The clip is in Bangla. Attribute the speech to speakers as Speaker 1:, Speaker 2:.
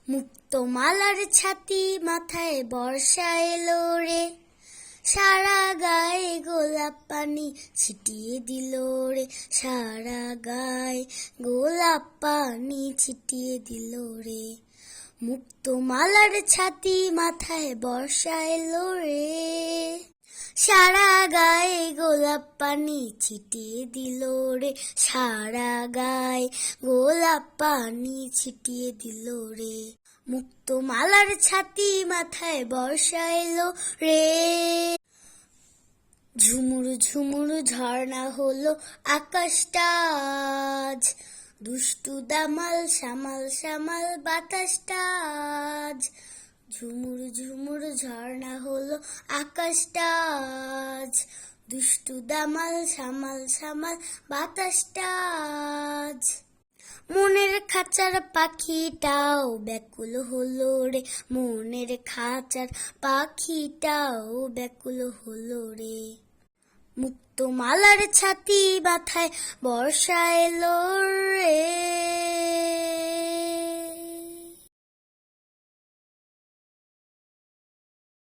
Speaker 1: মুক্তমালার ছাতি মাথায় বর্ষা এলো রে, সারা গায়ে গোলাপ পানি ছিটিয়ে দিল রে, সারা গায়ে গোলাপ পানি ছিটিয়ে দিল রে। মুক্তমালার ছাতি মাথায় বর্ষা এলো রে, সারা গায়ে গোলাপ পানি ছিটিয়ে দিল রে, সারা গায়ে গোলাপ পানি ছিটিয়ে দিল রে। মুক্তমালার ছাতি মাথায় বর্ষা এলো রে। ঝুমুর ঝুমুর ঝর্ণা হলো আকাশটা আজ, দুষ্টু দামাল সামাল সামাল বাতাসটা আজ। ঝুমুর ঝুমুর ঝর্ণা হলো আকাশটা আজ, দুষ্টু দামাল সামাল সামাল বাতাসটা আজ। মনের খাঁচার পাখিটাও ব্যাকুল হলো রে, মনের খাঁচার পাখিটাও ব্যাকুল হলো রে। মুক্তমালার ছাতি মাথায় বর্ষা এলো রে।